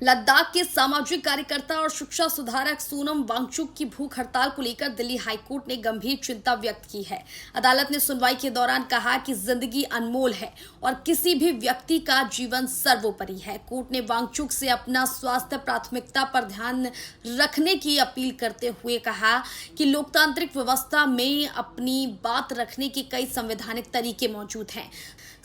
लद्दाख के सामाजिक कार्यकर्ता और शिक्षा सुधारक सोनम वांगचुक की भूख हड़ताल को लेकर दिल्ली हाईकोर्ट ने गंभीर चिंता व्यक्त की है। अदालत ने सुनवाई के दौरान कहा कि जिंदगी अनमोल है और किसी भी व्यक्ति का जीवन सर्वोपरि है। कोर्ट ने वांगचुक से अपना स्वास्थ्य प्राथमिकता पर ध्यान रखने की अपील करते हुए कहा कि लोकतांत्रिक व्यवस्था में अपनी बात रखने के कई संवैधानिक तरीके मौजूद हैं।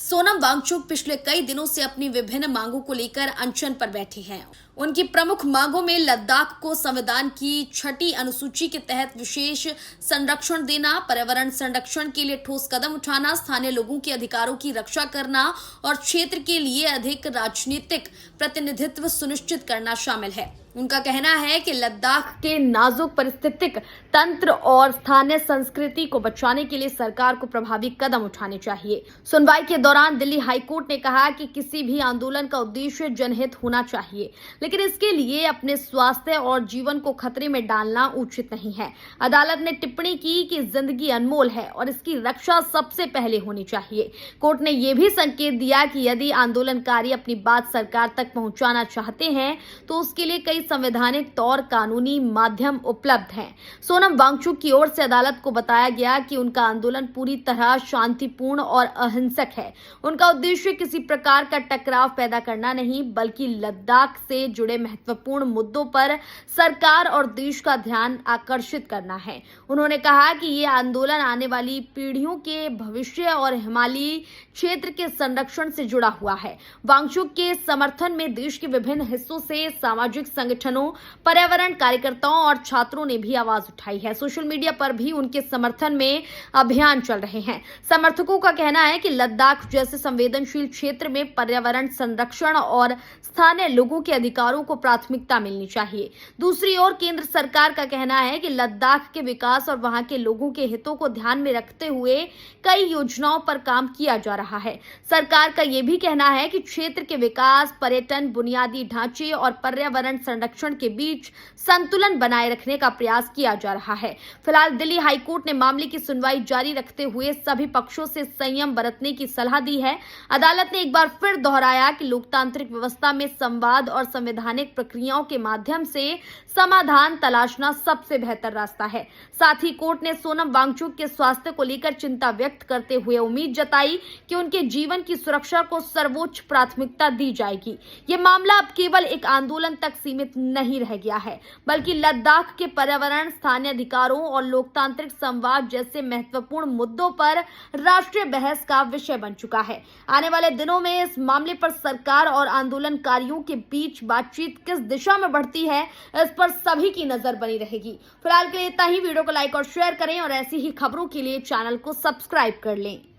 सोनम वांगचुक पिछले कई दिनों से अपनी विभिन्न मांगों को लेकर अनशन पर बैठी हैं। उनकी प्रमुख मांगों में लद्दाख को संविधान की 6ठी अनुसूची के तहत विशेष संरक्षण देना, पर्यावरण संरक्षण के लिए ठोस कदम उठाना, स्थानीय लोगों के अधिकारों की रक्षा करना और क्षेत्र के लिए अधिक राजनीतिक प्रतिनिधित्व सुनिश्चित करना शामिल है। उनका कहना है कि लद्दाख के नाजुक पारिस्थितिक तंत्र और स्थानीय संस्कृति को बचाने के लिए सरकार को प्रभावी कदम उठाने चाहिए। सुनवाई के दौरान दिल्ली हाईकोर्ट ने कहा कि किसी भी आंदोलन का उद्देश्य जनहित होना चाहिए, लेकिन इसके लिए अपने स्वास्थ्य और जीवन को खतरे में डालना उचित नहीं है। अदालत ने टिप्पणी की कि जिंदगी अनमोल है और इसकी रक्षा सबसे पहले होनी चाहिए। कोर्ट ने यह भी संकेत दिया कि यदि आंदोलनकारी अपनी बात सरकार तक पहुंचाना चाहते हैं तो उसके लिए कई संवैधानिक तौर कानूनी माध्यम उपलब्ध हैं। सोनम वांगचुक की ओर से अदालत को बताया गया कि उनका आंदोलन पूरी तरह शांतिपूर्ण और अहिंसक है। उनका उद्देश्य किसी प्रकार का टकराव पैदा करना नहीं, बल्कि लद्दाख से जुड़े महत्वपूर्ण मुद्दों पर सरकार और देश का ध्यान आकर्षित करना है। उन्होंने कहा कि ये आंदोलन आने वाली पीढ़ियों के भविष्य और हिमालयी क्षेत्र के संरक्षण से जुड़ा हुआ है। वांगचुक के समर्थन में देश के विभिन्न हिस्सों से सामाजिक संगठनों, पर्यावरण कार्यकर्ताओं और छात्रों ने भी आवाज उठाई है। सोशल मीडिया पर भी उनके समर्थन में अभियान चल रहे हैं। समर्थकों का कहना है कि लद्दाख जैसे संवेदनशील क्षेत्र में पर्यावरण संरक्षण और स्थानीय लोगों के अधिकारों को प्राथमिकता मिलनी चाहिए। दूसरी ओर केंद्र सरकार का कहना है कि लद्दाख के विकास और वहां के लोगों के हितों को ध्यान में रखते हुए कई योजनाओं पर काम किया जा रहा है। सरकार का यह भी कहना है कि क्षेत्र के विकास, पर्यटन, बुनियादी ढांचे और पर्यावरण संरक्षण के बीच संतुलन बनाए रखने का प्रयास किया जा रहा है। फिलहाल दिल्ली हाईकोर्ट ने मामले की सुनवाई जारी रखते हुए सभी पक्षों से संयम बरतने की सलाह दी है। अदालत ने एक बार फिर दोहराया कि लोकतांत्रिक व्यवस्था में संवाद और संवैधानिक प्रक्रियाओं के माध्यम से समाधान तलाशना सबसे बेहतर रास्ता है। साथ ही कोर्ट ने सोनम वांगचुक के स्वास्थ्य को लेकर चिंता व्यक्त करते हुए उम्मीद जताई कि उनके जीवन की सुरक्षा को सर्वोच्च प्राथमिकता दी जाएगी। ये मामला अब केवल एक आंदोलन तक सीमित नहीं रह गया है, बल्कि लद्दाख के पर्यावरण, स्थानीय अधिकारों और लोकतांत्रिक संवाद जैसे महत्वपूर्ण मुद्दों पर राष्ट्रीय बहस का विषय बन चुका है। आने वाले दिनों में इस मामले पर सरकार और आंदोलनकारियों के बीच बातचीत किस दिशा में बढ़ती है, इस पर सभी की नजर बनी रहेगी। फिलहाल के लिए इतना ही। वीडियो को लाइक और शेयर करें और ऐसी ही खबरों के लिए चैनल को सब्सक्राइब कर लें।